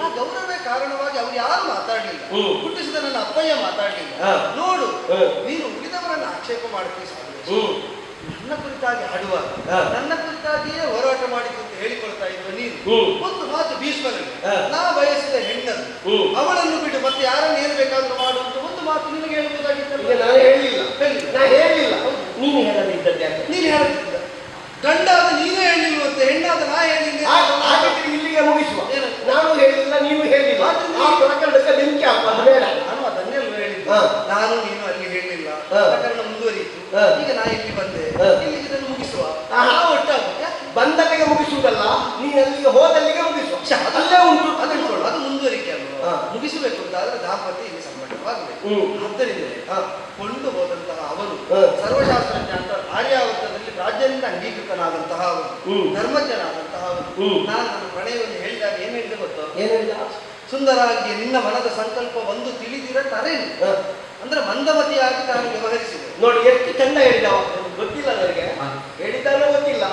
ಆ ಗೌರವವೇ ಕಾರಣವಾಗಿ ಅವ್ರು ಯಾರು ಮಾತಾಡ್ಲಿಲ್ಲ. ಹುಟ್ಟಿಸಿದ ನನ್ನ ಅಪ್ಪಯ್ಯ ಮಾತಾಡ್ಲಿಲ್ಲ. ನೋಡು, ನೀನು ಉಳಿದವರನ್ನು ಆಕ್ಷೇಪ ಮಾಡ್ತೀವಿ ಸಾಧ್ಯ. ನನ್ನ ಕುರಿತಾಗಿ ಹಾಡುವಾಗ ನನ್ನ ಕುರಿತಾಗಿಯೇ ಹೋರಾಟ ಮಾಡಿದ್ದು ಅಂತ ಹೇಳಿಕೊಳ್ತಾ ಇರುವ ನೀನು ಒಂದು ಮಾತು ಭೀಷ್ಮರಲ್ಲಿ, ನಾ ಬಯಸಿದ ಹೆಣ್ಣನ್ನು ಅವಳನ್ನು ಬಿಟ್ಟು ಮತ್ತೆ ಯಾರನ್ನು ಏನು ಬೇಕಾದ್ರೂ ಮಾಡುವಂತ ಒಂದು ಮಾತು ನಿನಗೆ ಹೇಳುವುದಾಗಿತ್ತು. ನಾನು ಹೇಳಿಲ್ಲ. ನೀನು ಹೇಳದಿದ್ದದ್ದೇ. ನೀನು ಹೇಳುತ್ತಿದ್ದ ಗಂಡಾದ ನೀನೇ ಹೇಳಿಲ್ವಂತೆ, ಹೆಣ್ಣಾದ ನಾ ಹೇಳಿಲ್ಲ. ಇಲ್ಲಿಗೆ ಮುಗಿಸುವ. ನಾನು ಹೇಳಿಲ್ಲ, ನೀನು ಹೇಳಿಲ್ಲ. ಪ್ರಕರಣಕ್ಕೆ ಬೆಂಕಿ ಹಾಕುವುದು ಬೇಡ. ನಾನು ಅದನ್ನೆಲ್ಲ ಹೇಳಿದ್ದೆ. ನಾನು ನೀನು ಅಲ್ಲಿ ಹೇಳಿಲ್ಲ, ಪ್ರಕರಣ ಮುಂದುವರಿಯಿತು. ಈಗ ನಾ ಇಲ್ಲಿ ಬಂದೆ, ಇಲ್ಲಿಗೆ ಇದನ್ನು ಮುಗಿಸುವ. ಒಟ್ಟಾಗ ಬಂದಲ್ಲಿಗೆ ಮುಗಿಸುವುದಲ್ಲ, ನೀನು ಅಲ್ಲಿಗೆ ಹೋದಲ್ಲಿಗೆ ಮುಗಿಸುವ. ಅಲ್ಲೇ ಉಂಟು ಅದನ್ನು ಅದು ಮುಂದುವರಿಕೆ ಅಲ್ವಾ. ಮುಗಿಸಬೇಕು ಅಂತಾದ್ರೆ ದಾಂಪತ್ಯ ಇಲ್ಲಿ ಸಂಬಂಧವಾಗಬೇಕು. ಆದ್ದರಿಂದ ಕೊಂಡು ಹೋದಂತಹ ಅವನು ಸರ್ವಶಾಸ್ತ್ರಜ್ಞ ಅಂತ ಆರ್ಯಾವರ್ತದಲ್ಲಿ ರಾಜ್ಯದಿಂದ ಅಂಗೀಕೃತನಾದಂತಹ ಅವನು, ಧರ್ಮಜ್ಞನಾದಂತಹ ಅವನು. ನಾನು ನನ್ನ ಪ್ರಣಯವನ್ನು ಹೇಳಿದಾಗ ಏನ್ ಹೇಳಿದೆ ಗೊತ್ತೋ? ಏನ್ ಹೇಳಿದ? ಸುಂದರಾಗಿ ನಿನ್ನ ಮನದ ಸಂಕಲ್ಪ ಒಂದು ತಿಳಿದಿರ ತರೇನು ಅಂದ್ರೆ ಮಂದಮತಿಯಾಗಿ ತಾನು ವ್ಯವಹರಿಸಿದೆ. ನೋಡಿ ಎಷ್ಟು ಚಂದ ಹೇಳಿದ. ಗೊತ್ತಿಲ್ಲ ನನಗೆ, ಹೇಳಿದ್ದಾನೋ ಗೊತ್ತಿಲ್ಲ.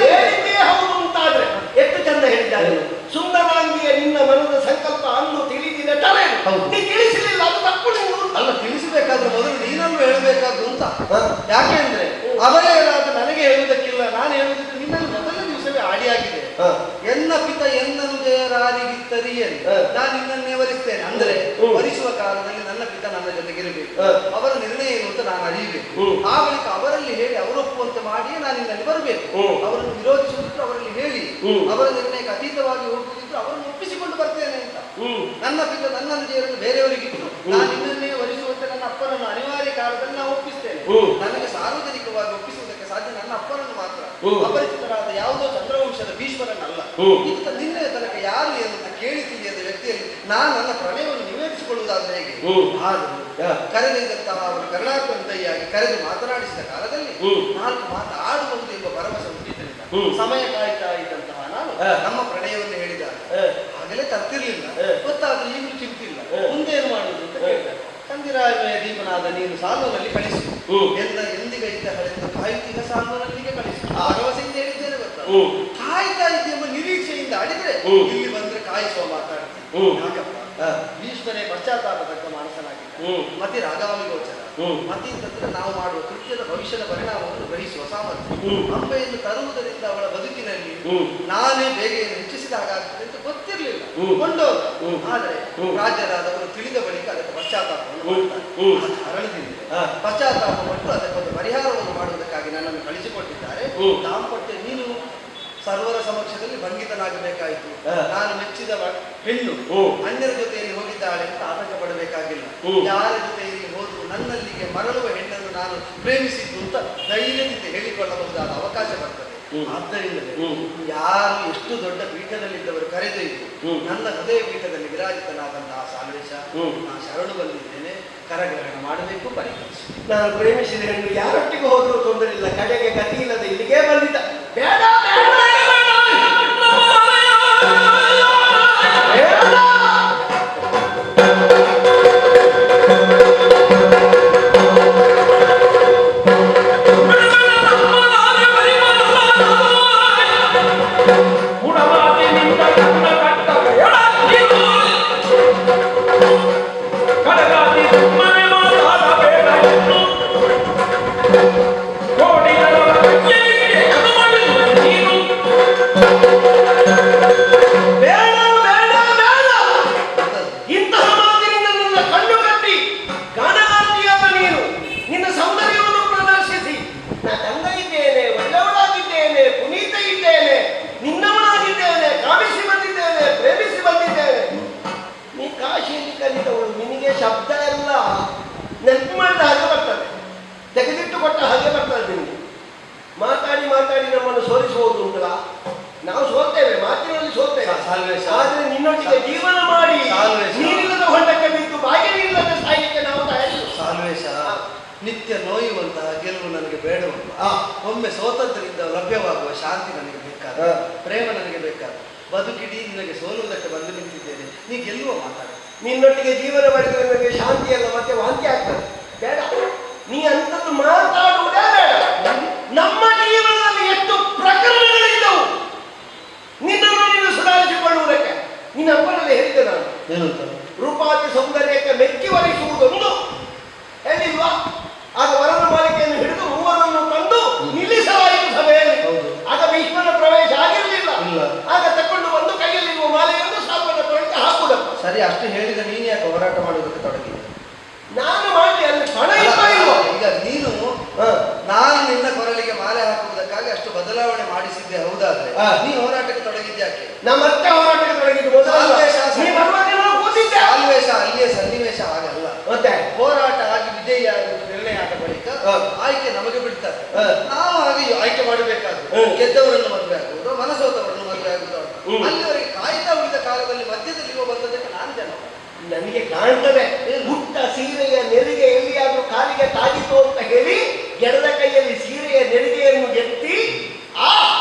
ಹೇಳಿದ್ದೇ ಹೌದು ಅಂತಾದ್ರೆ ಎಷ್ಟು ಚಂದ ಹೇಳಿದ್ದಾನೆ. ಸುಂದರಾಂಗಿಯ ನಿನ್ನ ಮನದ ಸಂಕಲ್ಪ ಅಂದು ತಿಳಿದಿದ ತರೇನು. ನೀ ತಿಳಿಸಲಿಲ್ಲ, ಅದು ತಪ್ಪು. ಅಲ್ಲ, ತಿಳಿಸಬೇಕಾದ್ರೆ ಮೊದಲು ನೀನನ್ನು ಹೇಳಬೇಕಾದ್ರು ಅಂತ. ಯಾಕೆಂದ್ರೆ ಅವರೇನಾದ ನನಗೆ ಹೇಳುವುದಕ್ಕಿಲ್ಲ, ನಾನು ಹೇಳುವುದಕ್ಕೆ ನಿನ್ನಲ್ಲಿ ಮೊದಲನೇ ದಿವಸವೇ ಆಡಿಯಾಗಿದೆ. ಎನ್ನ ಪಿತ ಎನ್ನನು ಜಯರಾರಿಗಿತ್ತರಿಯಲಿ, ನಾನು ನಿನ್ನನ್ನೇ ವರಿಸ್ತೇನೆ. ಅಂದ್ರೆ ವರಿಸುವ ಕಾಲದಲ್ಲಿ ನನ್ನ ಪಿತ ನನ್ನ ಜೊತೆಗಿರಬೇಕು, ಅವರ ನಿರ್ಣಯ ಏನು ಅಂತ ನಾನು ಅರಿಯಬೇಕು. ಆ ಬಳಿಕ ಅವರಲ್ಲಿ ಹೇಳಿ ಅವರೊಪ್ಪುವಂತೆ ಮಾಡಿಯೇ ನಾನು ನಿನ್ನಲ್ಲಿ ಬರಬೇಕು. ಅವರನ್ನು ವಿರೋಧಿಸುವುದಿದ್ರು ಅವರಲ್ಲಿ ಹೇಳಿ, ಅವರ ನಿರ್ಣಯಕ್ಕೆ ಅತೀತವಾಗಿ ಹೋಗುವುದಿದ್ರು ಅವರನ್ನು ಒಪ್ಪಿಸಿಕೊಂಡು ಬರ್ತೇನೆ ಅಂತ. ನನ್ನ ಪಿತ ನನ್ನನ್ನು ಜಯರನ್ನು ಬೇರೆಯವರಿಗಿತ್ತು, ನಾನು ನಿನ್ನನ್ನೇ ವರಿಸುವಂತೆ ನನ್ನ ಅಪ್ಪನನ್ನು ಅನಿವಾರ್ಯ ಕಾಲದಲ್ಲಿ ನಾನು ಒಪ್ಪಿಸ್ತೇನೆ. ನನಗೆ ಸಾರ್ವಜನಿಕವಾಗಿ ಒಪ್ಪಿಸುವುದಕ್ಕೆ ಸಾಧ್ಯ ನನ್ನ ಅಪ್ಪನನ್ನು ಮಾತ್ರ. ಅಪರಿಚಿತರಾದ ಯಾವುದೋ ಚಂದ್ರವಂಶದ ಭೀಷ್ಮರನ್ನಲ್ಲ. ಇಂಥ ನಿನ್ನೆಯ ತನಕ ಯಾರು ಏನಂತ ಕೇಳಿ ತಿಳಿಯದ ವ್ಯಕ್ತಿಯಲ್ಲಿ ನಾನು ನನ್ನ ಪ್ರಣಯವನ್ನು ನಿವೇದಿಸಿಕೊಳ್ಳುವುದಾದ್ರೆ ಹೇಗೆ? ಆದರೂ ಕರೆದಿದ್ದಂತಹ ಅವರು ಕರುಣಾಕಂತೆಯಾಗಿ ಕರೆದು ಮಾತನಾಡಿಸಿದ ಕಾಲದಲ್ಲಿ 4 ಮಾತು ಆಡುವುದು ಎಂಬ ಭರವಸೆ ಹುಟ್ಟಿದ್ದರಿಂದ ಸಮಯ ಕಾಯ್ತಾ ಇದ್ದಂತಹ ನಾನು ನಮ್ಮ ಪ್ರಣಯವನ್ನು ಹೇಳಿದಾಗ ಆಗಲೇ ತರ್ತಿರ್ಲಿಲ್ಲ. ಗೊತ್ತಾದ್ರೆ ಈಗಲೂ ಚಿಂತಿಲ್ಲ, ಮುಂದೇನು ಮಾಡುವುದು ಅಂತ ಕೇಳಿದ. ಕಂದಿರಾಯ ದೀಪನಾದ ನೀನು ಸಾಲುನಲ್ಲಿ ಕಳಿಸು, ಎಂದಿಗೈತ ಹಳೆಂದು ಕಾಯುತ್ತೀಗ ಸಾಲುನಲ್ಲಿಗೆ ಕಳಿಸು. ಭರವಸೆಯಿಂದ ಹೇಳಿದ್ದೇನೆ ಗೊತ್ತಾ. ಕಾಯ್ತಾ ಇದ್ದೆ ಎಂಬ ನಿರೀಕ್ಷೆಯಿಂದ ಆಡಿದ್ರೆ ಇಲ್ಲಿ ಬಂದ್ರೆ ಕಾಯಿಸುವ ಮಾತಾಡ್ತೀನಿ. ಯಾಕಪ್ಪ, ಭೀಷ್ಮನೇ ಪಶ್ಚಾತ್ತಾಪತಕ್ಕ ಮಾನಸನಾಗಿದ್ದ. ಮತಿ ರಾಗಾವಿಗೋಚರ. ಮತಿ ಅಂತಂದ್ರೆ ನಾವು ಮಾಡುವ ಕೃತ್ಯದ ಭವಿಷ್ಯದ ಪರಿಣಾಮವನ್ನು ಗ್ರಹಿಸುವ ಸಾಮರ್ಥ್ಯ. ಅಂಬೆಯನ್ನು ತರುವುದರಿಂದ ಅವಳ ಬದುಕಿನಲ್ಲಿ ನಾನೇ ಬೇಗ ಹೆಚ್ಚಿಸಿದ ಹಾಗಾಗ್ತದೆ ಅಂತ ಗೊತ್ತಿರಲಿಲ್ಲ, ಕೊಂಡೋದ. ಆದರೆ ರಾಜ್ಯರಾದವರು ತಿಳಿದ ಬಳಿಕ ಅದಕ್ಕೆ ಪಶ್ಚಾತ್ತಾಪವನ್ನು ಮಾಡ್ತಾರೆ. ಅರಳಿದಿಂದ ಪಶ್ಚಾತ್ತಾಪ ಮತ್ತು ಅದಕ್ಕೊಂದು ಪರಿಹಾರವನ್ನು ಮಾಡುವುದಕ್ಕಾಗಿ ನನ್ನನ್ನು ಕಳಿಸಿಕೊಟ್ಟಿದ್ದಾರೆ. ದಾಂಪತ್ಯ ನೀನು ಸರ್ವರ ಸಮಕ್ಷದಲ್ಲಿ ಭಂಗಿತನಾಗಬೇಕಾಯಿತು. ನಾನು ಮೆಚ್ಚಿದ ಹೆಣ್ಣು ಅನ್ಯರ ಜೊತೆಯಲ್ಲಿ ಹೋಗಿದ್ದಾಳೆ ಅಂತ ಆತಂಕ ಪಡಬೇಕಾಗಿಲ್ಲ. ಯಾರ ಜೊತೆಯಲ್ಲಿ ಹೋದ್ರು ನನ್ನಲ್ಲಿಗೆ ಮರಳುವ ಹೆಣ್ಣನ್ನು ನಾನು ಪ್ರೇಮಿಸಿದ್ದು ಅಂತ ಧೈರ್ಯದಿಂದ ಹೇಳಿಕೊಳ್ಳಬಹುದಾದ ಅವಕಾಶ ಬರ್ತದೆ. ಆದ್ದರಿಂದಲೇ ಯಾರು ಎಷ್ಟು ದೊಡ್ಡ ಪೀಠದಲ್ಲಿದ್ದವರು ಕರೆದೊಯ್ದು ನನ್ನ ಹೃದಯ ಪೀಠದಲ್ಲಿ ವಿರಾಜಿತನಾದಂತಹ ಸಾಲ್ವೇಶ, ನಾನು ಶರಣು ಬಂದಿದ್ದೇನೆ. ಕರಗ್ರಹಣ ಮಾಡಬೇಕು, ಪರಿಹರಿಸಿ. ನಾನು ಪ್ರೇಮಿಸಿದ ಹೆಣ್ಣು ಯಾರೊಟ್ಟಿಗೆ ಹೋದ್ರೂ ತೊಂದರೆ ಇಲ್ಲ, ಕಡೆಗೆ ಗತಿ ಇಲ್ಲದೆ ಇಲ್ಲಿಗೆ ಬಂದಿದ್ದ. ಬೇಡ ಶಬ್ದ ಎಲ್ಲ ನೆನಪು ಮಾಡಿದ ಹಾಗೆ ಬರ್ತದೆ, ತೆಗೆದಿಟ್ಟು ಕೊಟ್ಟ ಹಾಗೆ ಬರ್ತದೆ. ನಿಮಗೆ ಮಾತಾಡಿ ಮಾತಾಡಿ ನಮ್ಮನ್ನು ಸೋಲಿಸಬಹುದು ಉಂಟಲ್ಲ. ನಾವು ಸೋಲ್ತೇವೆ, ಮಾತಿನಲ್ಲಿ ಸೋಲ್ತೇವೆ. ಆದ್ರೆ ನಿನ್ನೊಟ್ಟಿಗೆ ಜೀವನ ಮಾಡಿ ನೀರಿಲ್ಲದ ಹೊಂಡಕ್ಕೆ ಬಿದ್ದು ಬಾಗಿಲಿಲ್ಲದ ಸಾಯಲಿಕ್ಕೆ ನಾವು ತಯಾರಿಲ್ಲ. ಸಾಲ್ವೇಶ, ನಿತ್ಯ ನೋಯುವಂತಹ ಗೆಲುವು ನನಗೆ ಬೇಡವಲ್ಲ. ಒಮ್ಮೆ ಸೋತದ್ರಿಂದ ಲಭ್ಯವಾಗುವ ಶಾಂತಿ ನನಗೆ ಬೇಕಾದ, ಪ್ರೇಮ ನನಗೆ ಬೇಕಾದ. ಬದುಕಿಡೀ ನಿನಗೆ ಸೋಲುವುದಕ್ಕೆ ಬಂದು ನಿಂತಿದ್ದೇನೆ, ನೀ ಗೆಲ್ಲುವ ಮಾತಾಡ. ನಿನ್ನೊಟ್ಟಿಗೆ ಜೀವನ ಮಾಡಿದರೆ ನನಗೆ ಶಾಂತಿ ಅಲ್ಲ, ಮತ್ತೆ ವಾಂತಿ ಆಗ್ತದೆ. ಬೇಡ, ನೀ ಅಂತದ್ದು ಮಾತಾಡುವುದೇ ಬೇಡ. ನಮ್ಮ ಜೀವನದಲ್ಲಿ ಎಷ್ಟು ಪ್ರಕರಣಗಳಿದ್ದವು ನಿನ್ನನ್ನು ನೀನು ಸುಧಾರಿಸಿಕೊಳ್ಳುವುದಕ್ಕೆ. ನಿನ್ನ ಏನಂತ? ರೂಪಾತಿ ಸೌಂದರ್ಯಕ್ಕೆ ಮೆಚ್ಚಿ ವರಿಸುವುದೊಂದು ಹೇಳಿಲ್ವಾ? ಆಗ ವರನ ಮಾಲಿಕೆಯನ್ನು ಹಿಡಿದು ಮೂವರನ್ನು ತಂದು ನಿಲ್ಲಿಸಲಾಯಿತು ಸಭೆಯಲ್ಲಿ. ಆಗ ಭೀಷ್ಮನ ಪ್ರವೇಶ ಆಗಿರಲಿಲ್ಲ. ಆಗ ತಕೊಂಡು ಬಂದು ಕೈಯಲ್ಲಿರುವ ಮಾಲೆಯನ್ನು ಸಾಲ್ವನ ತೊಳೆದು ಹಾಕುವುದಪ್ಪ. ಸರಿ, ಅಷ್ಟು ಹೇಳಿದ ನೀನು ಯಾಕೆ ಹೋರಾಟ ಮಾಡುವುದಕ್ಕೆ ತೊಡಗಿದೆ? ನಾನು ಮಾಡಿ ಅಲ್ಲಿ ಹಣ ಇಲ್ವಾ? ಈಗ ನೀನು ನಾನು ನಿನ್ನ ಕೊರಳಿಗೆ ಮಾಲೆ ಹಾಕುವುದಕ್ಕಾಗಿ ಅಷ್ಟು ಬದಲಾವಣೆ ಮಾಡಿಸಿದ್ದೆ ಹೌದಾದ್ರೆ ನೀ ಹೋರಾಟಕ್ಕೆ ತೊಡಗಿದ್ಯಾಕೆ? ನಾ ಮತ್ತೆ ಹೋರಾಟಕ್ಕೆ ತೊಡಗಿದ್ದು ಆಲ್ವೇಷ ಅಲ್ಲಿಯೇ ಸನ್ನಿವೇಶ ಆಗಲ್ಲ. ಮತ್ತೆ ಹೋರಾಟ ಆಗಿ ವಿಜಯ ನಿರ್ಣಯ ಆದ ಬಳಿಕ ಆಯ್ಕೆ ನಮಗೆ ಬಿಡ್ತಾರೆ. ನಾವು ಹಾಗೆ ಆಯ್ಕೆ ಮಾಡಬೇಕಾದ್ರು ಗೆದ್ದವರನ್ನು ಮದುವೆ ಆಗುವುದು, ಮನಸೋತವರನ್ನು ಮದುವೆ ಆಗುವುದು. ಅಲ್ಲಿವರೆಗೆ ಕಾಯ್ತಾ ಉಳಿದ ಕಾಲದಲ್ಲಿ ಮಧ್ಯದಲ್ಲಿ ಬಂದದಕ್ಕೆ ನಾನು ಜನ ನನಗೆ ಕಾಣ್ತದೆ. ಪುಟ್ಟ ಸೀರೆಯ ನೆರಿಗೆ ಎಲ್ಲಿಯಾದ್ರೂ ಕಾಲಿಗೆ ತಾಗಿತು ಅಂತ ಹೇಳಿ ಎಡದ ಕೈಯಲ್ಲಿ ಸೀರೆಯ ನೆರಿಗೆಯನ್ನು ಎತ್ತಿ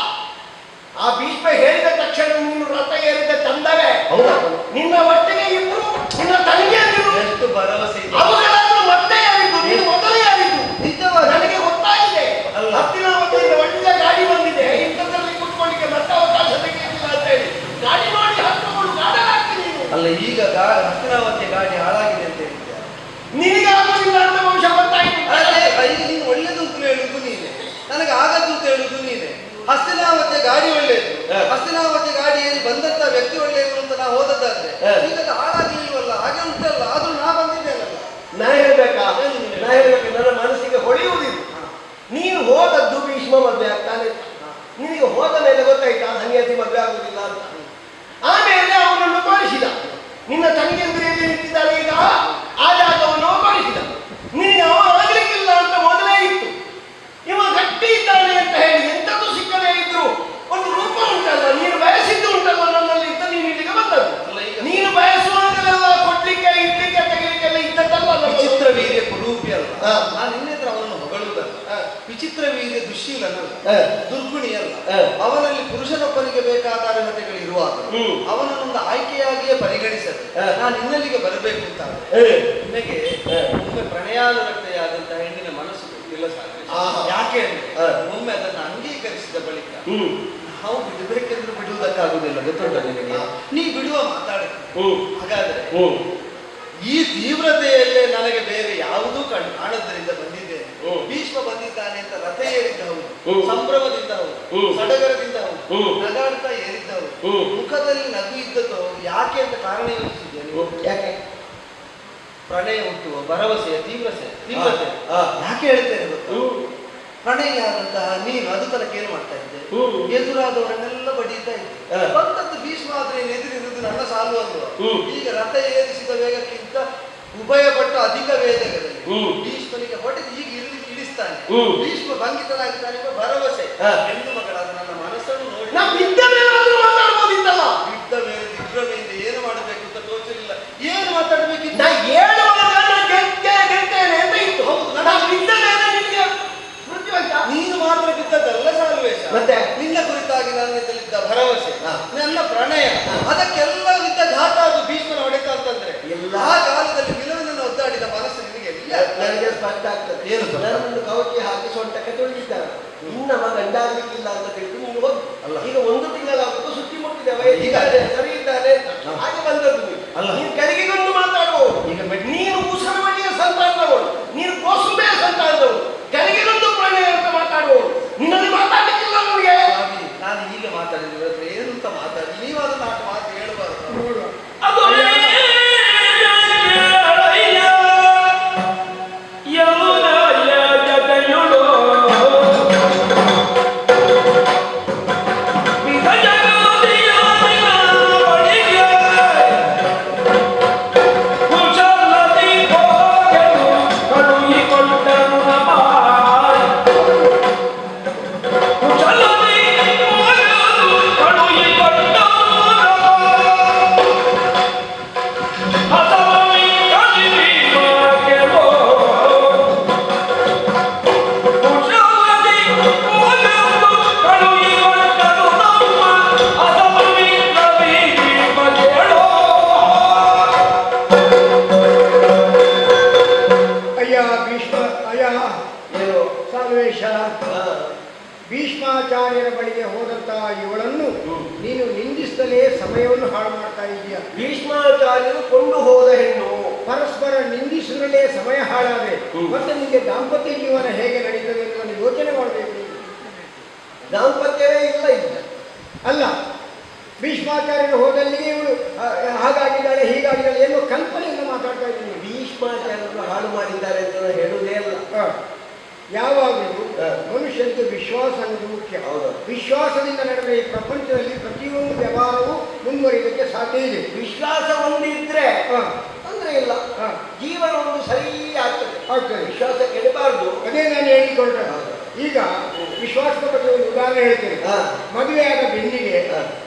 ಆ ಭೀಷ್ಮ ಹೇಳಿದ ತಕ್ಷಣ ನೀನು ರಥ ಏರಿದ ತಂದವೇ ನಿನ್ನ ಒಟ್ಟಿಗೆ ಇಬ್ಬರು ನಿನ್ನ ತಂಗಿಯರು ಎಷ್ಟು ಭರವಸೆ ಇದೆ. ಅವುಗಳಾದ್ರೂ ಮತ್ತೆ ಯಾರಿದ್ದು? ನೀನು ಮೊದಲೇ ಯಾರಿದ್ದು? ನಿಜವಾಗಿ ನನಗೆ ಗೊತ್ತಾಗಿದೆ. ಹತ್ತಿನಾವತಿಯಿಂದ ಒಳ್ಳೆಯ ಗಾಡಿ ಬಂದಿದೆ, ಇಂಥದ್ರಲ್ಲಿ ಕುತ್ಕೊಳ್ಳಿಕ್ಕೆ ಮತ್ತೆ ಅವಕಾಶ ತೆಗೆಯಿಲ್ಲ ಅಂತ ಹೇಳಿ ಗಾಡಿ ಮಾಡಿ ಹತ್ತುಕೊಂಡು ಗಾಡಲಾಗ್ತೀನಿ. ಅಲ್ಲ, ಈಗ ಹತ್ತಿನಾವತಿ ಗಾಡಿ ಹಾಳಾಗಿದೆ ಅಂತ ಹೇಳಿದ್ದೆ. ನಿನಗೆ ಆಗೋದಿಲ್ಲ ಅಂತ ವಂಶ ಗೊತ್ತಾಯ್ತು. ಈಗ ನೀನು ಒಳ್ಳೇದು ಅಂತ ಹೇಳುದು ನೀನೆ, ನನಗೆ ಆಗದ್ದು ಅಂತ ಹೇಳುದು ನೀನೆ. ಹಸ್ತಿನಾವತಿ ಗಾಡಿ ಒಳ್ಳೆಯದು, ಹಸ್ತಿನಾವತಿ ಗಾಡಿ ಏರಿ ಬಂದಂತ ವ್ಯಕ್ತಿ ಒಳ್ಳೆಯದು ಅಂತ ನಾವು ಹೋದದ್ದಾದ್ರೆ ಈಗ ಹಾಳಾಗ್ಲಿಲ್ವಲ್ಲ, ಹಾಗೆ ಉಂಟಲ್ಲ. ಆದ್ರೂ ನಾ ಬಂದಿದ್ದೇನಲ್ಲ. ನಾ ಹೇಳ್ಬೇಕಾ? ನನ್ನ ಮನಸ್ಸಿಗೆ ಹೊಳೆಯುವುದಿಲ್ಲ. ನೀನು ಹೋದದ್ದು ಭೀಷ್ಮ ಮದುವೆ ಆಗ್ತಾನೆ. ನಿನಗೆ ಹೋದ ಮೇಲೆ ಗೊತ್ತಾಯ್ತಾ ಹನಿಯತಿ ಮದುವೆ ಆಗುವುದಿಲ್ಲ ಅಂತ. ಆಮೇಲೆ ಅವನನ್ನು ತೋರಿಸಿದ. ನಿನ್ನ ತಂಗಿಯಂದ್ರಿಯಲ್ಲಿ ನಿಂತಿದ್ದಾಳೆ ಈಗ, ಆ ಜಾಗವನ್ನು ತೋರಿಸಿದ. ನಿನಗೆ ಅವ ಆಗ್ಲಿಕ್ಕಿಲ್ಲ ಅಂತ ಮೊದಲೇ ಇತ್ತು. ಇವ ಗಟ್ಟಿ ಇದ್ದಾನೆ ಅಂತ ಹೇಳಿ ಎಂಥದ್ದು ಸಿಕ್ಕದೇ ಇದ್ರು ಒಂದು ರೂಪ ಉಂಟಲ್ಲ, ನೀನು ಬಯಸಿದ್ದು ಉಂಟಲ್ಲ ನನ್ನಲ್ಲಿ ಅಂತ ನೀನು ಇಲ್ಲಿಗೆ ಬಂದದ್ದು. ನೀನು ಬಯಸುವಾಗಲೆಲ್ಲ ಕೊಡ್ಲಿಕ್ಕೆ ಇಡ್ಲಿಕ್ಕೆ ತೆಗಿಲಿಕ್ಕೆಲ್ಲ ಇದ್ದದ್ದಲ್ಲ. ವಿಚಿತ್ರ ವೀರ್ಯ ಕುರೂಪಿ ಅಲ್ಲ. ನಾನು ಇನ್ನೇತ್ರ ಅವನನ್ನು ಹೊಗಳುವುದಲ್ಲ. ವಿಚಿತ್ರ ವೀರ್ಯ ದುಶ್ಶೀಲನಲ್ಲ, ದುರ್ಗುಣಿಯಲ್ಲ. ಅವನಲ್ಲಿ ಪುರುಷನೊಬ್ಬನಿಗೆ ಬೇಕಾದ ಅರ್ಹತೆಗಳು ಇರುವಾಗ ಅವನನ್ನೊಂದು ಆಯ್ಕೆಯಾಗಿಯೇ ಪರಿಗಣಿಸದೆ ನಾನು ಇನ್ನಲ್ಲಿಗೆ ಬರಬೇಕು ಅಂತ ನಿನಗೆ ಒಮ್ಮೆ ಪ್ರಣಯಾನುರಕ್ತೆಯಾದಂತಹ ಹೆಣ್ಣಿನ ಮನಸ್ಸು ಗೊತ್ತಿಲ್ಲ ಸಾಧ್ಯ. ಯಾಕೆ ಅಂದ್ರೆ ಒಮ್ಮೆ ಅದನ್ನು ಅಂಗೀಕರಿಸಿದ ಬಳಿಕ ನಾವು ಬಿಡಬೇಕೆಂದ್ರೆ ಬಿಡುವುದಕ್ಕಾಗುವುದಿಲ್ಲ. ಗೊತ್ತುಂಟ ನಿನಗೆ? ನೀ ಬಿಡುವ ಮಾತಾಡುತ್ತೆ. ಹಾಗಾದ್ರೆ ಈ ತೀವ್ರತೆಯಲ್ಲೇ ನನಗೆ ಬೇರೆ ಯಾವುದೂ ಕಾಣದ್ರಿಂದ ಬಂದಿದ್ದೇನೆ. ಭೀಷ್ಮ ಬಂದಿದ್ದಾನೆ ಅಂತ ರಥ ಏರಿದ್ದ ಹೌದು, ಸಂಭ್ರಮದಿಂದ ಹೌದು, ಸಡಗರದಿಂದ ಹೌದು, ನಗಾಡ್ತಾ ಏರಿದ್ದ ಹೌದು, ಮುಖದಲ್ಲಿ ನಗು ಇದ್ದದ್ದು ಹೌದು. ಯಾಕೆ ಅಂತ ಕಾರಣ ಯೋಚಿಸಿದ್ದೇನೆ. ಯಾಕೆ? ಪ್ರಣಯ ಹುಟ್ಟುವ ಭರವಸೆಯ ತೀವ್ರತೆ ಯಾಕೆ ಹೇಳ್ತೇನೆ ಗೊತ್ತಾ? ಪ್ರಣಯಿಯಾದಂತಹ ನೀನು ಅದು ತನಕ ಏನು ಮಾಡ್ತಾ ಇದ್ದೆ? ಎದುರಾದವರನ್ನೆಲ್ಲ ಬಡೀತಾ ಇದ್ದೆ. ಬಂದದ್ದು ಭೀಷ್ಮ ಆದ್ರೆ ಎದುರಿರುವುದು ನನ್ನ ಸಾಲು ಅಲ್ವಾ? ಈಗ ರಥ ಏರಿಸಿದ ವೇಗಕ್ಕಿಂತ ಉಭಯ ಪಟ್ಟು ಅಧಿಕ ವೇಗದಲ್ಲಿ ಭೀಷ್ಮನಿಗೆ ಹೊಡೆದು ಈಗ ಇಳಿಸ್ತಾನೆ. ಭೀಷ್ಮ ಭಂಗಿತನಾಗ್ತಾನೆ ಎಂಬ ಭರವಸೆ. ಹೆಣ್ಣು ಮಗಳಾದ ನನ್ನ ಮನಸ್ಸನ್ನು ನೋಡಿ ಬಿದ್ದ ಮೇಲೆ ದಿಗ್ಭ್ರಮೆಯಿಂದ ಏನು ಮಾಡಬೇಕು ಅಂತ ತೋಚಲಿಲ್ಲ. ಏನು ಮಾತಾಡ್ಬೇಕಿತ್ತು? ನೀನು ಮಾತ್ರ ಬಿದ್ದದ್ದಲ್ಲ ಸಾಲ್ವೇಶ, ಮತ್ತೆ ನಿನ್ನ ಕುರಿತಾಗಿ ನನ್ನಿದ್ದಲ್ಲಿದ್ದ ಭರವಸೆ, ನನ್ನ ಪ್ರಣಯ, ಅದಕ್ಕೆಲ್ಲ ಇದ್ದ ಘಾತ ಅದು ಭೀಷ್ಮನ ಹೊಡೆತ ಅಂತಂದ್ರೆ ಎಲ್ಲಾ ಕಾಲದಲ್ಲಿ ವಿಲವನನ್ನು ಒದ್ದಾಡಿದ ಮನಸ್ಸು ನಿನಗೆ ನನಗೆ ಸ್ಪಷ್ಟ ಆಗ್ತದೆ. ಏನು ನನ್ನನ್ನು ಕವಚಿ ಹಾಕಿ ಸೊಂಟಕ್ಕೆ ತೊಳಿದಿದ್ದಾರೆ. ಇನ್ನವ ಗಂಡಾಗ್ಲಿಕ್ಕಿಲ್ಲ ಅಂತ ತಿಳಿದು ನೀನು ಹೋಗಿ ಅಲ್ಲ. ಈಗ ಒಂದು ತಿಂಗಳಾಗುವುದು ಸುತ್ತಿ ಮುಟ್ಟಿದ್ದೇವೆ. ಈಗ ಸರಿ ಇದ್ದಾನೆ ಹಾಗೆ ಬಂದದ್ದು ನೀನು ಕೆಳಗಿಗೊಂಡು ಮಾತಾಡುವವರು. ಈಗ ನೀನು ಉಸರವಣಿಯ ಸಂತಾನದವಳು, ನೀನು ಕೋಸುಂಬೆಯ ಸಂತಾನದವಳು, ಕೆಳಗಿಗೊಂದು ಪ್ರಣಯ ಅಂತ ಮಾತಾಡುವವರು. ನಿನ್ನಲ್ಲಿ ಮಾತಾಡಲಿಕ್ಕಿಲ್ಲ ನನಗೆ. ನಾನು ಹೀಗೆ ಮಾತಾಡಿದ್ರೆ ಏನು ಅಂತ ಮಾತಾಡಿ ನೀವು ಅದನ್ನ ಮಾತು ಹೇಳಬಾರದು. ಭೀಷ್ಮಾಚಾರ್ಯರ ಬಳಿಗೆ ಹೋದಂತಹ ಇವಳನ್ನು ನೀನು ನಿಂದಿಸಲೇ ಸಮಯವನ್ನು ಹಾಳು ಮಾಡ್ತಾ ಇದೀಯ. ಭೀಷ್ಮಾಚಾರ್ಯರು ಕೊಂಡು ಹೋದ ಹೆಣ್ಣು. ಪರಸ್ಪರ ನಿಂದಿಸಿದಲೇ ಸಮಯ ಹಾಳಾದೆ. ಮತ್ತೆ ನಿಮಗೆ ದಾಂಪತ್ಯ ಜೀವನ ಹೇಗೆ ನಡೀತದೆ ಎನ್ನುವುದನ್ನು ಯೋಚನೆ ಮಾಡಬೇಕು. ದಾಂಪತ್ಯವೇ ಇಲ್ಲ ಇಲ್ಲ ಅಲ್ಲ, ಭೀಷ್ಮಾಚಾರ್ಯರು ಹೋದಲ್ಲಿಗೆ ಇವಳು ಹಾಗಾಗಿದ್ದಾಳೆ ಹೀಗಾಗಿದ್ದಾಳೆ ಎನ್ನುವ ಕಲ್ಪನೆಯನ್ನು ಮಾತಾಡ್ತಾ ಇದ್ದೀನಿ. ಭೀಷ್ಮಾಚಾರ್ಯರು ಹಾಳು ಮಾಡಿದ್ದಾರೆ ಅಂತ ಹೇಳುವುದೇ ಅಲ್ಲ. ಯಾವಾಗಲೂ ಮನುಷ್ಯನಿಗೆ ವಿಶ್ವಾಸ ಅನ್ನೋದು ಮುಖ್ಯ. ವಿಶ್ವಾಸದಿಂದ ನಡೆದ ಈ ಪ್ರಪಂಚದಲ್ಲಿ ಪ್ರತಿಯೊಂದು ವ್ಯವಹಾರವೂ ಮುಂದುವರಿಯೋದಕ್ಕೆ ಸಾಧ್ಯ ಇದೆ. ವಿಶ್ವಾಸ ಒಂದಿದ್ರೆ ಅಂದ್ರೆ ಇಲ್ಲ, ಜೀವನ ಒಂದು ಸರಿ ಆಗ್ತದೆ. ವಿಶ್ವಾಸ ಕೆಡಬಾರ್ದು. ಅದೇ ನಾನು ಹೇಳಿಕೊಂಡ್ರೆ ಈಗ ವಿಶ್ವಾಸದ ಬಗ್ಗೆ ಒಂದು ಉದಾಹರಣೆ ಹೇಳ್ತೇನೆ. ಮದುವೆಯಾದ ಬೆನ್ನಿಗೆ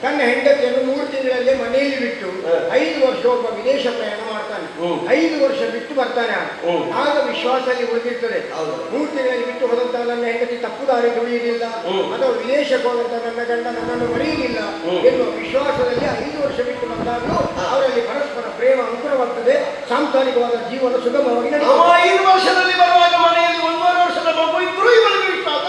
ತನ್ನ ಹೆಂಡತಿಯನ್ನು 3 ತಿಂಗಳಲ್ಲಿ ಮನೆಯಲ್ಲಿ ಬಿಟ್ಟು 5 ವರ್ಷ ಒಬ್ಬ ವಿದೇಶ ಪ್ರಯಾಣ ಮಾಡ್ತಾನೆ. 5 ವರ್ಷ ಬಿಟ್ಟು ಬರ್ತಾನೆ. ಆಗ ವಿಶ್ವಾಸ ಅಲ್ಲಿ ಉಳಿದಿರ್ತದೆ. 3 ತಿಂಗಳಲ್ಲಿ ಬಿಟ್ಟು ಹೋದಂತ ನನ್ನ ಹೆಂಡತಿ ತಪ್ಪು ದಾರಿ ತುಳಿಯುವುದಿಲ್ಲ ಅಥವಾ ವಿದೇಶಕ್ಕೆ ಹೋದಂತ ನನ್ನ ಗಂಡ ನನ್ನನ್ನು ಮರೆಯುವುದಿಲ್ಲ ಎನ್ನುವ ವಿಶ್ವಾಸದಲ್ಲಿ 5 ವರ್ಷ ಬಿಟ್ಟು ಬಂದಾಗಲೂ ಅವರಲ್ಲಿ ಪರಸ್ಪರ ಪ್ರೇಮ ಅನುಕೂಲವಾಗ್ತದೆ. ಸಾಂಸಾರಿಕವಾದ ಜೀವನ ಸುಗಮವಾಗಿ ನಡೆಯುತ್ತದೆ. 5 ವರ್ಷದಲ್ಲಿ ಬರುವಾಗ ಮನೆಯಲ್ಲಿ 1.5 ವರ್ಷದ ಮಗು ಇದ್ರೂ ಇವರಿಗೆ ವಿಶ್ವಾಸ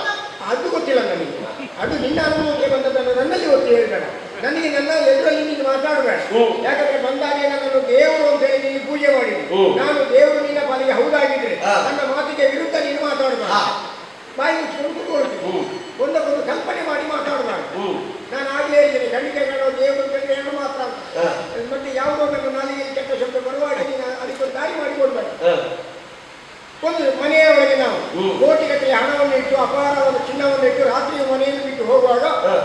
ಅದು ಗೊತ್ತಿಲ್ಲ ನನಗೆ. ಅದು ನಿನ್ನ ಅನುಭವಕ್ಕೆ ಬಂದದನ್ನು ನನ್ನಲ್ಲಿ ಒತ್ತಿ ಹೇಳ್ಬೇಡ. ನನಗೆ ನನ್ನ ಎದುರಲ್ಲಿ ನೀನು ಮಾತಾಡಬೇಡ. ಯಾಕಂದ್ರೆ ಬಂದಾಗೆ ನನ್ನನ್ನು ದೇವರು ಅಂತ ಹೇಳಿ ನೀನು ಪೂಜೆ ಮಾಡಿದೆ. ನಾನು ದೇವರು ನಿನ್ನ ಪಾಲಿಗೆ ಹೌದಾಗಿದ್ರೆ ನನ್ನ ಮಾತಿಗೆ ವಿರುದ್ಧ ನೀನು ಮಾತಾಡಬೇಡ. ಬಾಯಿ ಮುಚ್ಚಿಕೊಂಡು ಕೂತ್ಕೊಳ್ತೀನಿ. ಒಂದಕ್ಕೊಂದು ಕಲ್ಪನೆ ಮಾಡಿ ಮಾತಾಡಬಾರ್ದು. ನಾನು ಆಗ್ಲೇ ಹೇಳಿದ್ದೇನೆ, ಕಣ್ಣಿಗೆ ಕಾಣೋ ದೇವರು ಕಂಡ್ರೆ ಏನು ಮಾತ್ರ ಮತ್ತೆ ಯಾವುದೋ ನನ್ನ ನಾಲಿಗೆ ಕೆಟ್ಟ ಶಬ್ದ ಬರುವಾಗ ನೀನು ಅದಕ್ಕೊಂದು ದಾರಿ ಮಾಡಿಕೊಡ್ಬೇಡ. ಒಂದು ಮನೆಯ ಒಳಗೆ ನಾವು ಕೋಟಿಗಟ್ಟಲೆ ಹಣವನ್ನು ಇಟ್ಟು ಅಪಾರವಾದ ಚಿನ್ನವನ್ನು ಇಟ್ಟು ರಾತ್ರಿ ಮನೆಯನ್ನು ಬಿಟ್ಟು ಹೋಗುವಾಗ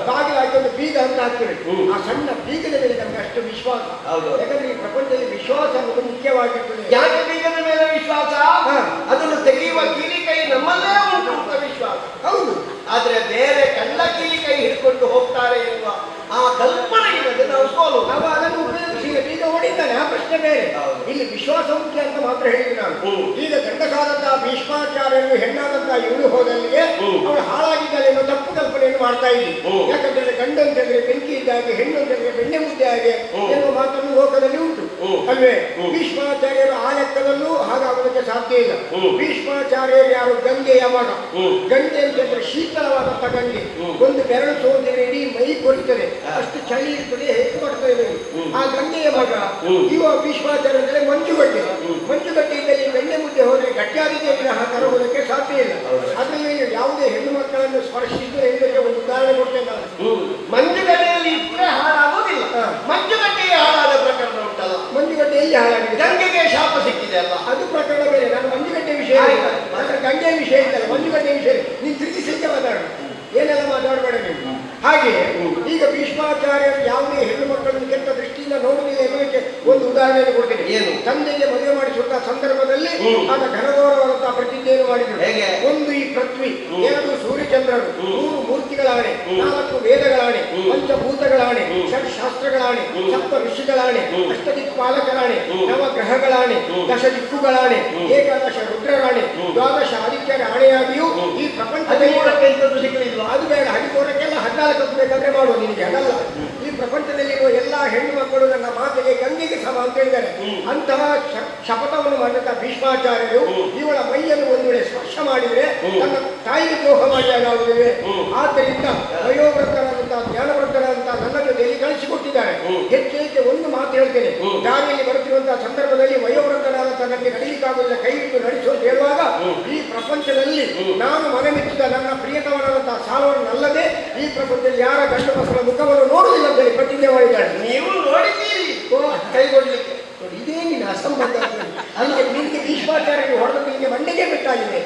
ಬಾಗಿಲು ಹಾಕಿ ಒಂದು ಬೀಗ ಅಂತ ಹಾಕ್ತೇವೆ. ಆ ಸಣ್ಣ ಬೀಗದ ಮೇಲೆ ನಮ್ಗೆ ಅಷ್ಟು ವಿಶ್ವಾಸ. ಯಾಕಂದ್ರೆ ಈ ಪ್ರಪಂಚದಲ್ಲಿ ವಿಶ್ವಾಸ ಅನ್ನೋದು ಮುಖ್ಯವಾಗಿರ್ತದೆ. ಯಾಕೆ ಬೀಗದ ಮೇಲೆ ವಿಶ್ವಾಸ? ಅದನ್ನು ತೆಗೆಯುವ ಕೀಲಿಕೈ ನಮ್ಮಲ್ಲೇ ಉಂಟು ವಿಶ್ವಾಸ. ಹೌದು, ಆದ್ರೆ ಬೇರೆ ಕಳ್ಳ ಕೀಲಿಕೈ ಹಿಡ್ಕೊಂಡು ಹೋಗ್ತಾರೆ ಎನ್ನುವ ಆ ಕಲ್ಪನೆ ಇಲ್ಲದೆ ನಾವು ಸೋಲು. ನಾವು ಅದನ್ನು ಉಪಯೋಗಿಸಿ ಬೀಗ ಹೊಡಿತಾನೆ, ಆ ಪ್ರಶ್ನೆ ಬೇರೆ. ಇಲ್ಲಿ ವಿಶ್ವಾಸ ಮುಖ್ಯ ಅಂತ ಮಾತ್ರ ಹೇಳಿದ್ವಿ ನಾನು. ಈಗ ಗಂಡಸಾದಂತಹ ಭೀಷ್ಮಾಚಾರ್ಯರು ಹೆಣ್ಣಾದಂತಹ ಇವಳು ಹೋದಲ್ಲಿಗೆ ಅವಳು ಹಾಳಾಗಿದ್ದಾಳೆ ಅನ್ನೋ ತಪ್ಪು ಕಲ್ಪನೆಯನ್ನು ಮಾಡ್ತಾ ಇದ್ವಿ. ಯಾಕಂದ್ರೆ ಗಂಡು ಅಂತಂದ್ರೆ ಬೆಂಕಿ ಇದ್ದಾಗೆ, ಹೆಣ್ಣು ಅಂತಂದ್ರೆ ಬೆಣ್ಣೆ ಮುದ್ದೆ ಹಾಗೆ ಎನ್ನುವ ಮಾತನ್ನು ಲೋಕದಲ್ಲಿ ಉಂಟು ಅಲ್ವೇ? ಭೀಷ್ಮಾಚಾರ್ಯರು ಆ ಲೆಕ್ಕದಲ್ಲೂ ಹಾಗಾಗೋದಕ್ಕೆ ಸಾಧ್ಯ ಇಲ್ಲ. ಭೀಷ್ಮಾಚಾರ್ಯರು ಯಾರು? ಗಂಗೆಯ ಮಗ. ಗಂಗೆ ಅಂತಂದ್ರೆ ಶೀತಲವಾದಂತಹ ಗಂಗೆ. ಒಂದು ಬೆರಳು ಸೋದಿದ್ರೆ ಇಡೀ ಮೈ ಕೊರಿತದೆ, ಅಷ್ಟು ಚಳಿ ಇರ್ತದೆ, ಹೆಚ್ಚು ಕೊಡ್ತಾ ಇದೆ. ಆ ಗಂಗೆಯ ಮಗ ಇವ ಭೀಷ್ಮಾಚಾರ್ಯ ಅಂದರೆ ಮಂಜುಗಡ್ಡೆ. ಮಂಜುಗಡ್ಡೆ ಇದ್ದಲ್ಲಿ ಬೆಣ್ಣೆ ಮುದ್ದೆ ಹೋದ್ರೆ ಗಟ್ಟಿಯಾಗಿದೆ ತರುವುದಕ್ಕೆ ಸಾಧ್ಯ ಇಲ್ಲ. ಅದರಲ್ಲಿ ಯಾವುದೇ ಹೆಣ್ಣು ಮಕ್ಕಳನ್ನು ಸ್ಪರ್ಶಿಸಿದ್ರೆ ಇದಕ್ಕೆ ಒಂದು ಉದಾಹರಣೆ ಕೊಡ್ತೇನೆ ನಾನು. ಮಂಜುಗಡ್ಡೆಯಲ್ಲಿ ಇಟ್ಟರೆ ಹಾಳಾಗೋದಿಲ್ಲ. ಮಂಜುಗಡ್ಡೆಗೆ ಹಾಳಾದ ಪ್ರಕರಣ ಉಂಟಲ್ಲ, ಮಂಜುಗಡ್ಡೆಯಲ್ಲಿ ಹಾಳಾಗಿದೆ. ಗಂಗೆಗೆ ಶಾಪ ಸಿಕ್ಕಿದೆ ಅಲ್ಲ, ಅದು ಪ್ರಕರಣ ಬೇರೆ. ನಾನು ಮಂಜುಗಡ್ಡೆ ವಿಷಯ ಅಂದ್ರೆ ಗಂಗೆ ವಿಷಯ ಇದ್ದಲ್ಲ, ಮಂಜುಗಡ್ಡೆ ವಿಷಯ ನೀನು ತಿರುಗಿಸಿದ್ದೆ ಮಾತಾಡ, ಏನೆಲ್ಲ ಮಾತಾಡಬೇಡ ನೀವು. ಹಾಗೆ ಈಗ ಭೀಷ್ಮಾಚಾರ್ಯರು ಯಾವುದೇ ಹೆಣ್ಣು ಮಕ್ಕಳನ್ನು ಕೆಟ್ಟ ದೃಷ್ಟಿಯಿಂದ ನೋಡುವುದಿಲ್ಲ ಎನ್ನುವುದಕ್ಕೆ ಒಂದು ಉದಾಹರಣೆಯನ್ನು ಕೊಡ್ತೀನಿ. ಏನು? ತಂದೆಗೆ ಮದುವೆ ಮಾಡಿಸುವಂತಹ ಸಂದರ್ಭದಲ್ಲಿ ಆಗ ಘನಘೋರವಾದಂತಹ ಪ್ರತಿಜ್ಞೆಯನ್ನು ಮಾಡಿದರು. ಒಂದು ಈ ಪೃಥ್ವಿ, 2 ಸೂರ್ಯಚಂದ್ರರು, 3 ಮೂರ್ತಿಗಳಾಣೆ, 4 ವೇದಗಳಾಣೆ, ಪಂಚಭೂತಗಳಾಣೆ, ಷಡ್ಶಾಸ್ತ್ರಗಳಾಣೆ, 7 ಋಷಿಗಳಾಣೆ, ಅಷ್ಟದಿಕ್ಪಾಲಕರಾಣೆ, 9 ಗ್ರಹಗಳಾಣೆ, 10 ದಿಕ್ಕುಗಳಾಣೆ, 11 ರುದ್ರರಾಣೆ, 12 ಆದಿತ್ಯರ ಆಣೆಯಾಗಿಯೂ ಈ ಪ್ರಪಂಚದಲ್ಲಿ ಅದು ಬೇಡ, 14ಕ್ಕೆಲ್ಲ 14 ಬೇಕಾದ್ರೆ ಮಾಡುವ ನಿನಗೆ ಅದಲ್ಲ. ಈ ಪ್ರಪಂಚದಲ್ಲಿರುವ ಎಲ್ಲಾ ಹೆಣ್ಣು ಮಕ್ಕಳು ನನ್ನ ಮಾತಿಗೆ ಗಂಗೆಗೆ ಸಮ ಅಂತ ಹೇಳಿದ್ದಾರೆ. ಅಂತಹ ಶಪಥವನ್ನು ಮಾಡಿದಂತಹ ಭೀಷ್ಮಾಚಾರ್ಯರು ಇವಳ ಮೈಯನ್ನು ಒಂದು ವೇಳೆ ಸ್ಪರ್ಶ ಮಾಡಿದರೆ ತನ್ನ ತಾಯಿಗೆ ದ್ರೋಹ ಮಾಡಿಯಾಗುವುದಿವೆ. ಆದ್ದರಿಂದ ವಯೋವೃದ್ಧರಾದಂತಹ ಜ್ಞಾನವೃದ್ಧರಾದಂತಹ ನನ್ನ ಜೊತೆಯಲ್ಲಿ ಕಳಿಸಿಕೊಟ್ಟಿದ್ದಾರೆ. ಹೆಚ್ಚೆಚ್ಚೆ ಒಂದು ಮಾತು ಹೇಳ್ತೇನೆ, ದಾರಿಯಲ್ಲಿ ಬರುತ್ತಿರುವಂತಹ ಸಂದರ್ಭದಲ್ಲಿ ವಯೋವೃದ್ಧರಾದಂತಹ ನನಗೆ ನಡೀಲಿಕ್ಕಾಗುವುದಿಲ್ಲ, ಕೈ ಹಿಡಿದು ನಡೆಸು ಅಂತ ಹೇಳುವಾಗ ಈ ಪ್ರಪಂಚದಲ್ಲಿ ನಾನು ಮನಮೆಚ್ಚಿದ ನನ್ನ ಪ್ರಿಯತಮನಾದಂತಹ ಸಾಲವನ್ನಲ್ಲದೆ ಈ ಪ್ರಪಂಚದಲ್ಲಿ ಯಾರ ಗಂಡು ಮಕ್ಕಳ ಮುಖವನ್ನು ನೋಡುವುದಿಲ್ಲ ಅಂತ ಹೇಳಿ ಪ್ರತಿಜ್ಞೆ ಮಾಡಿದ್ದಾರೆ. ನೀವು ನೋಡಿದ್ದೀರಿ ಕೈಗೊಳ್ಳಲಿಕ್ಕೆ. ಇದೇ ನಿನ್ನ ಅಸಂಬದ್ಧ. ಅಲ್ಲಿಗೆ ನಿಮಗೆ ಭೀಷ್ಮಾಚಾರ್ಯರು ಹೊಡೆದು ನಿಮಗೆ ಮಂಡೆಗೆ ಬಿಟ್ಟಾಗಿದೆ.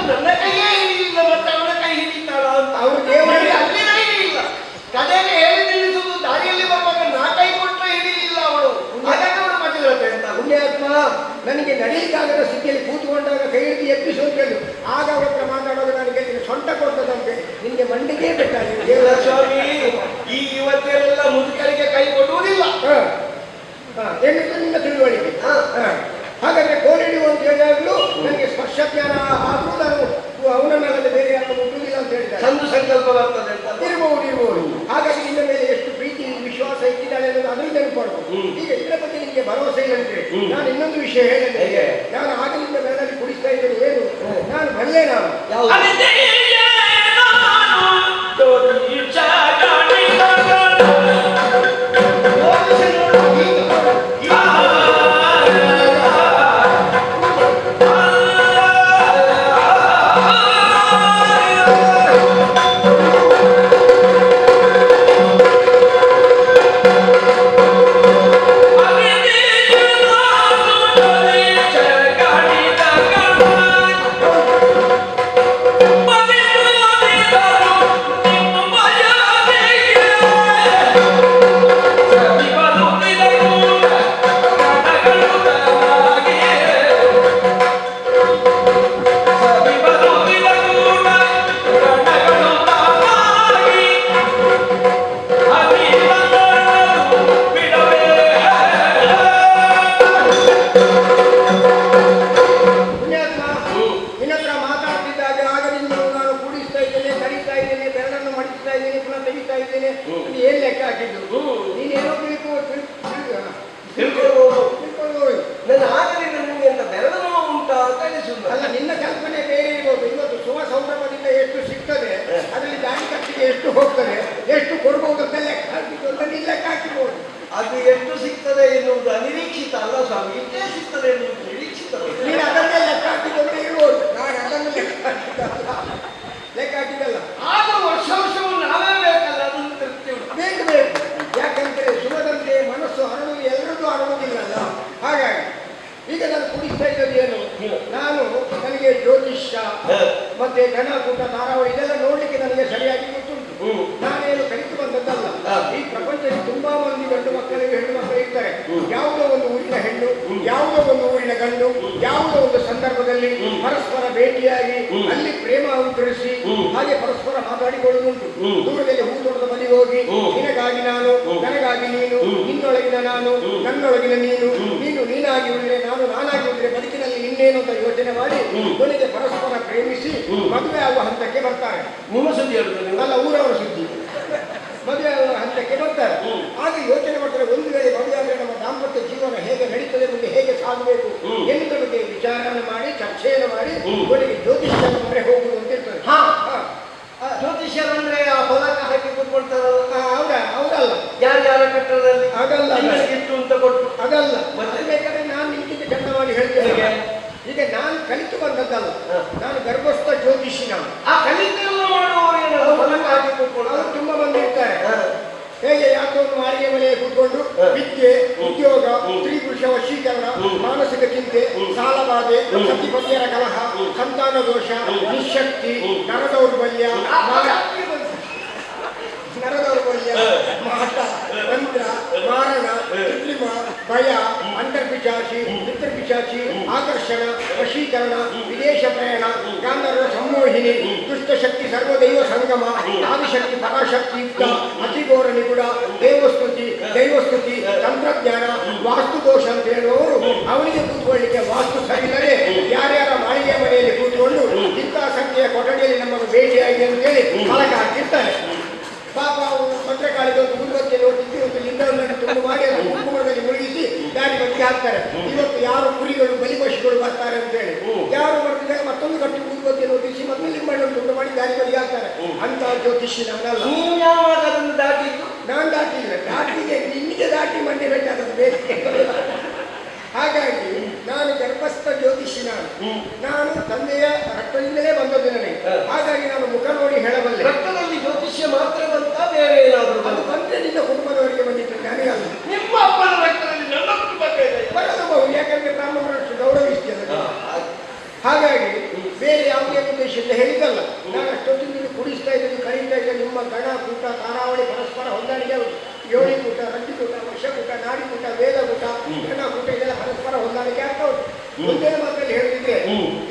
ನನ್ನ ಕೈಯೇ ಹಿಡಿಯಿಲ್ಲ, ಮತ್ತೆ ಅವನ ಕೈ ಹಿಡಿತಾಳ ಅಂತ ಅವರು ದೇವರಲ್ಲಿ ಅಲ್ಲಿನ ಹಿಡಿಯಿಲ್ಲ. ಕಡೆಗೆ ಹೇಳಿ ನಿಲ್ಲಿಸುವುದು ದಾರಿಯಲ್ಲಿ ಬರುವಾಗ ನಾ ಕೈ ಕೊಟ್ಟರೆ ಹಿಡಿಯಿಲ್ಲ ಅವಳು. ಹಾಗಾಗಿ ಅವಳು ಮಟ್ಟಿರುತ್ತೆ ಅಂತ. ಪುಣ್ಯಾತ್ಮ, ನನಗೆ ನಡೆಯಲಿಕ್ಕಾಗದ ಸ್ಥಿತಿಯಲ್ಲಿ ಕೂತ್ಕೊಂಡಾಗ ಕೈ ಹಿಡಿದು ಎಬ್ಬಿಸು ಅಂತ ಹೇಳಿ ಆಗ ಅವರ ಹತ್ರ ಮಾತಾಡೋದು ನನಗೆ ಸೊಂಟ ಕೊಡ್ತದಂತೆ. ನಿಮಗೆ ಮಂಡಿಗೆ ಬೇಕಾಗಿದೆ. ದೇವರ ಸ್ವಾಮಿ, ಈ ಯುವತಿಯರೆಲ್ಲ ಮುದುಕರಿಗೆ ಕೈ ಕೊಡುವುದಿಲ್ಲ ಎನ್ನುವುದು ನಿಮ್ಮ ತಿಳುವಳಿಕೆ. ಹಾಗಾದ್ರೆ ಕೋಲಿಡುವ ಅಂತ ಹೇಳಿದಾಗಲೂ ನನಗೆ ಸ್ಪರ್ಶ ಜ್ಞಾನ ಆದರೂ ನಾನು ಅವನನ್ನಲ್ಲದೆ ಬೇರೆ ಯಾರು ಮುಟ್ಟುವುದಿಲ್ಲ ಅಂತ ಹೇಳಿದ್ದಾರೆ. ಸಂದು ಸಂಕಲ್ಪ ಬರ್ತದೆ ಅಂತ ಇರ್ಬೋದು. ಹಾಗಾಗಿ ನಿನ್ನ ಮೇಲೆ ಎಷ್ಟು ಪ್ರೀತಿ ವಿಶ್ವಾಸ ಇಟ್ಟಿದ್ದಾಳೆ ಅನ್ನೋದು ಅದ್ರಲ್ಲಿ ನೆನಪಡ್ಬೋದು. ಈಗ ಇದರ ಬಗ್ಗೆ ನಿಮಗೆ ಭರವಸೆ ಇಲ್ಲ ಅಂದ್ರೆ ನಾನು ಇನ್ನೊಂದು ವಿಷಯ ಹೇಳಿದ್ದೇನೆ. ನಾನು ಆಗಲಿಂದ ಮೇಲಲ್ಲಿ ಕುಡಿಸ್ತಾ ಇದ್ದೇನೆ. ಏನು ನಾನು ಬಲ್ಲೆ, ನಾನು ಅದು ಎಷ್ಟು ಸಿಗ್ತದೆ ಎನ್ನುವುದು ಅನಿರೀಕ್ಷಿತ ಅಲ್ಲ ಸ್ವಾಮಿ, ಇಷ್ಟೇ ಸಿಗ್ತದೆ ಎನ್ನುವುದು ನಿರೀಕ್ಷಿತ. ನೀನು ಅದನ್ನೇ ಲೆಕ್ಕ ಹಾಕಿದಂತೆ ಇರ್ಬೋದು, ನಾನು ಅದನ್ನು ಲೆಕ್ಕ ಹಾಕಿದಲ್ಲ. ಆಗ ವರ್ಷವೂ ನಾವೇ ಬೇಕಲ್ಲ, ಅದನ್ನು ತೃಪ್ತಿ ಉಂಟು. ಬೇಕು ಬೇಕು, ಯಾಕಂದ್ರೆ ಸುಮದಂತೆ ಮನಸ್ಸು ಅರಳುವುದು ಎಲ್ಲರದ್ದು ಅರಳುವುದಿಲ್ಲಲ್ಲ. ಹಾಗಾಗಿ ಈಗ ನಾನು ಕುಡಿಸ್ತಾ ಇದ್ದದ್ದು ಏನು, ನಾನು ನನಗೆ ಜ್ಯೋತಿಷ್ಯ ಮತ್ತೆ ಗಣಕೂಟ ತಾರಾವಳಿ ಇದೆಲ್ಲ ನೋಡ್ಲಿಕ್ಕೆ ನನಗೆ ಸರಿಯಾಗಿ ಗೊತ್ತುಂಟು. ನಾನೇನು ಕಲಿತು ಬಂದದ್ದಲ್ಲ. ಈ ಪ್ರಪಂಚದಲ್ಲಿ ತುಂಬಾ ಮಂದಿ ಗಂಡು ಮಕ್ಕಳಿಗೆ ಹೆಣ್ಣು ಮಕ್ಕಳು ಇರ್ತಾರೆ. ಯಾವುದೋ ಒಂದು ಊರಿನ ಹೆಣ್ಣು, ಯಾವುದೋ ಒಂದು ಊರಿನ ಗಂಡು, ಯಾವುದೋ ಒಂದು ಸಂದರ್ಭದಲ್ಲಿ ಪರಸ್ಪರ ಭೇಟಿಯಾಗಿ ಅಲ್ಲಿ ಪ್ರೇಮ ಅವತರಿಸಿ ಹಾಗೆ ಪರಸ್ಪರ ಮಾತಾಡಿಕೊಳ್ಳುವುದುಂಟು. ದೂರದಲ್ಲಿ ಹೂತೋಟದ ಮನೆಗೆ ಹೋಗಿ ನಿನಗಾಗಿ ನಾನು, ನನಗಾಗಿ ನೀನು, ನಿನ್ನೊಳಗಿನ ನಾನು, ನನ್ನೊಳಗಿನ ನೀನು, ನೀನು ನೀನಾಗಿ ಉಳಿದ್ರೆ ನಾನು ನಾನಾಗಿ ಉಳಿದ್ರೆ ಬದುಕಿನಲ್ಲಿ ಇನ್ನೇನು ಅಂತ ಯೋಚನೆ ಮಾಡಿ ಕೊನೆಗೆ ಪರಸ್ಪರ ಪ್ರೇಮಿಸಿ ಮದುವೆ ಆಗುವ ಹಂತಕ್ಕೆ ಬರ್ತಾರೆ. ನಿಮ್ಮ ಸುದ್ದಿ ಹೇಳುದು ಅಲ್ಲ, ಊರವರ ಸುದ್ದಿ. ಮದುವೆ ಆಗುವ ಹಂತಕ್ಕೆ ಬರ್ತಾರೆ. ಆಗ ಯೋಚನೆ ಮಾಡ್ತಾರೆ, ಒಂದು ವೇಳೆ ಮದುವೆ ಆದರೆ ನಮ್ಮ ದಾಂಪತ್ಯ ಜೀವನ ಹೇಗೆ ನಡೀತದೆ, ಮುಂದೆ ಹೇಗೆ ಸಾಗಬೇಕು ಎನ್ನುವ ಬಗ್ಗೆ ವಿಚಾರಣೆ ಮಾಡಿ ಚರ್ಚೆಯನ್ನು ಮಾಡಿ ಕೊನೆಗೆ ಜ್ಯೋತಿಷ್ಯನ ಮೊರೆ ಹೋಗುವುದು ಅಂತ ಇರ್ತದೆ. ಜ್ಯೋತಿಷ್ಯರಂದ್ರೆ ಆ ಫಲಕ ಹಾಕಿ ಕೂತ್ಕೊಳ್ತಾರಲ್ಲ, ಅವರಲ್ಲ, ಯಾರ್ಯಾರ ಕಟ್ಟಡದಲ್ಲಿ ಅದಲ್ಲ, ಇಟ್ಟು ಅಂತ ಕೊಟ್ಟು ಅದಲ್ಲ. ಮತ್ತೆ ಬೇಕಾದ್ರೆ ನಾನು ನಿಂತಿದ್ದ ಚಂದವಾಗಿ ಹೇಳ್ತೇನೆ. ಈಗ ನಾನು ಕಲಿತು ಬಂದದ್ದಲ್ಲ, ನಾನು ಗರ್ಭಸ್ಥ ಜ್ಯೋತಿಷಿ. ನಾನು ಆ ಕಲಿತೆಲ್ಲ ಮಾಡುವವರೇನು ಫಲಕ ಹಾಕಿ ಕೂತ್ಕೊಂಡು ಅವರು ತುಂಬಾ ಮಂದಿ ಇರ್ತಾರೆ. ಹೇಗೆ ಯಾಕೋ ಒಂದು ಮಾಳಿಗೆ ಮನೆಗೆ ಕೂತ್ಕೊಂಡು ವಿದ್ಯೆ, ಉದ್ಯೋಗ, ಸ್ತ್ರೀ ಪುರುಷ ವಶೀಕರಣ, ಮಾನಸಿಕ ಚಿಂತೆ, ಸಾಲಬಾಧೆ, ಸತಿಪತಿಯರ ಕಲಹ, ಸಂತಾನ ದೋಷ, ನಿಶಕ್ತಿ, ನರದೌರ್ಬಲ್ಯ, ಮಾಟ, ಮಂತ್ರ, ಮಾರಣ, ಕೃತ್ರಿಮ, ಭಯ, ಅಂತರ್ಪಿಚಾಚಿ, ಪಿತೃಪಿಚಾಚಿ, ಆಕರ್ಷಣ, ವಶೀಕರಣ, ವಿದೇಶ ಪ್ರಯಾಣ, ಗಾಂಧರ್ವ ಸಂಮೋಹಿನಿ, ದುಷ್ಟಶಕ್ತಿ, ಸರ್ವದೈವ ಸಂಗಮ, ಆದಿಶಕ್ತಿ, ಪರಾಶಕ್ತಿ ಯುಕ್ತ, ಅತಿಘೋರ ನಿಗುಡ, ದೈವಸ್ತುತಿ, ತಂತ್ರಜ್ಞಾನ, ವಾಸ್ತುದೋಷ ಅಂತ ಹೇಳುವವರು ಅವನಿಗೆ ಕೂತ್ಕೊಳ್ಳಿಕ್ಕೆ ವಾಸ್ತು ಸರಿಯಿಲ್ಲದೆ ಯಾರ್ಯಾರ ಮಾಳಿಗೆ ಮನೆಯಲ್ಲಿ ಕೂತ್ಕೊಂಡು ಇಂಥ ಸಂಖ್ಯೆಯ ಕೊಠಡಿಯಲ್ಲಿ ನಮ್ಮನ್ನು ಭೇಟಿಯಾಗಿದೆ ಅಂತೇಳಿ ಫಲಕ ಹಾಕಿರ್ತಾರೆ. ಪಾಪ ಅವರು ಭದ್ರಕಾಳಿಗೆ ಒಂದು ಉದ್ಬತ್ತಿಯನ್ನು ಹೊತ್ತಿಸಿ ಒಂದು ಲಿಂಗವನ್ನು ತುಂಡು ಮಾಡಿ ಅದು ಕುಂಕುಮದಲ್ಲಿ ಮುಳುಗಿಸಿ ದಾರಿ ಬಗ್ಗೆ ಹಾಕ್ತಾರೆ. ಇವತ್ತು ಯಾರು ಕುರಿಗಳು ಬಲಿಪಶುಗಳು ಬರ್ತಾರೆ ಅಂತ ಹೇಳಿ ಯಾರು ಬರ್ತಿದ್ದಾಗ ಮತ್ತೊಂದು ಗಟ್ಟಿ ಉದ್ಬತ್ತಿಯನ್ನು ಹೊತ್ತಿಸಿ ಮತ್ತೆ ಲಿಂಗವನ್ನು ತುಂಡು ಮಾಡಿ ದಾರಿ ಬಗ್ಗೆ ಹಾಕ್ತಾರೆ. ಅಂತ ಜ್ಯೋತಿಷಿ ನಾನಲ್ಲ. ನೀವು ಯಾವಾಗ ಅದನ್ನು ದಾಟಿದ್ದು? ನಾನು ದಾಟಿಲ್ಲ, ದಾಟಿಗೆ ನಿಮಗೆ ದಾಟಿ ಮಂಡಿ ಬೇಕಾದದ್ದು ಬೇರೆ. ಹಾಗಾಗಿ ನಾನು ಗರ್ಭಸ್ಥ ಜ್ಯೋತಿಷಿ. ನಾನು ತಂದೆಯ ರಕ್ತದಿಂದಲೇ ಬಂದದ್ದು ನನಗೆ. ಹಾಗಾಗಿ ನಾನು ಮುಖ ನೋಡಿ ಹೇಳಬಲ್ಲೆ. ರಕ್ತದಲ್ಲಿ ಜ್ಯೋತಿಷ್ಯ ಮಾತ್ರ ಬಂತ, ಬೇರೆ ಏನಾದರೂ ಅದು ಬಂದ್ರೆ ನಿನ್ನ ಕುಟುಂಬದವರಿಗೆ ಬಂದಿತ್ತು, ನನಗಲ್ಲ. ನಿಮ್ಮ ಅಪ್ಪನ ರಕ್ತದಲ್ಲಿ ನನ್ನ ಕುಟುಂಬಕ್ಕೆ ಬರಬಹುದು, ಯಾಕಂದ್ರೆ ಬ್ರಾಹ್ಮಣರಷ್ಟು ಗೌರವಿಸ್ತೇನೆ. ಹಾಗಾಗಿ ಬೇರೆ ಯಾವುದೇ ಉದ್ದೇಶದಿಂದ ಹೇಳಿದ್ದಲ್ಲ. ನಾನು ಅಷ್ಟೊತ್ತಿನ ಕುಡಿಸ್ತಾ ಇದ್ದು, ಕರೀತಾ ಇದ್ದ ನಿಮ್ಮ ಗಣ ಕೂಟ ತಾರಾವಳಿ ಪರಸ್ಪರ ಹೊಂದಾಣಿಕೆ, ಯೋಳಿ ಕೂಟ, ರಡ್ಡಿ ಕೂಟ, ವರ್ಷಕೂಟ, ನಾಡಿ ಕೂಟ, ವೇದ ಕೂಟ, ಗಣ ಕೂಟ ಇದೆಲ್ಲ ಪರಸ್ಪರ ಹೊಂದಾಣಿಕೆ ಆಗ್ತಾ ಉಂಟು. ಒಂದೇ ಮಾತಲ್ಲಿ ಹೇಳಿದ್ರೆ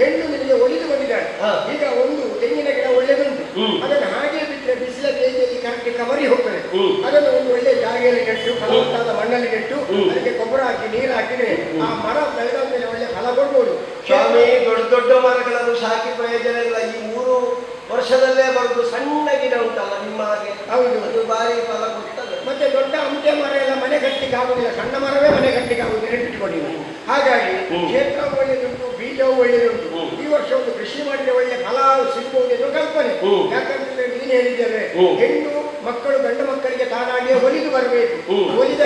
ಹೆಣ್ಣು ನಿಮಗೆ ಒಲಿದು ಬಂದಿದ್ದಾಳೆ. ಈಗ ಒಂದು ತೆಂಗಿನ ಗಿಡ ಒಳ್ಳೆದುಂಟು, ಅದನ್ನು ಹಾಗೆ ಬಿಟ್ಟರೆ ಬಿಸಿಲ ಬೇಗೆಯಲ್ಲಿ ಕರೆಕ್ಟ್ ಕವರಿ ಹೋಗ್ತದೆ. ಅದನ್ನು ಒಂದು ಒಳ್ಳೆ ಜಾಗೆಯಲ್ಲಿ ನೆಟ್ಟು, ಫಲವತ್ತಾದ ಮಣ್ಣಲ್ಲಿ ನೆಟ್ಟು ಅದಕ್ಕೆ ಗೊಬ್ಬರ ಹಾಕಿ ನೀರು ಹಾಕಿದ್ರೆ ಆ ಮರ ಬೆಳೆದ ಮೇಲೆ ಒಳ್ಳೆ ಫಲ ಕೊಡ್ಬೋದು. ಸ್ವಾಮಿ, ದೊಡ್ಡ ದೊಡ್ಡ ಮರಗಳನ್ನು ಸಾಕಿ ಪ್ರಯೋಜನ ಇಲ್ಲ. ಈ 3 ವರ್ಷದಲ್ಲೇ ಬರುದು ಸಣ್ಣ ಗಿಡ ಉಂಟಲ್ಲ ನಿಮ್ಮ ಹಾಗೆ, ಹೌದು, ಅದು ಭಾರಿ ಫಲ ಕೊಡ್ತದೆ. ಮತ್ತೆ ದೊಡ್ಡ ಅಮಟೆ ಮರ ಎಲ್ಲ ಮನೆ ಕಟ್ಟಲಿಕ್ಕೆ ಆಗುದಿಲ್ಲ, ಸಣ್ಣ ಮರವೇ ಮನೆ ಕಟ್ಟಲಿಕ್ಕೆ ಆಗುದಿಲ್ಲ, ನೆಟ್ಟಿಟ್ಕೊಳ್ಳಿ. ಹಾಗಾಗಿ ಕ್ಷೇತ್ರ ಒಳ್ಳೆದುಂಟು, ಬೀಜವು ಒಳ್ಳೆದುಂಟು. ಈ ವರ್ಷ ಒಂದು ಕೃಷಿ ಮಾಡಿದ್ರೆ ಒಳ್ಳೆ ಫಲ ಸಿಗಬಹುದು ಎನ್ನುವ ಕಲ್ಪನೆ. ಯಾಕಂತಂದ್ರೆ ನೀನು ಹೇಳಿದ್ದೇವೆ, ಹೆಣ್ಣು ಮಕ್ಕಳು ಗಂಡು ಮಕ್ಕಳಿಗೆ ತಾನಾಗಿಯೇ ಒಲಿದು ಬರಬೇಕು. ಒಲಿದ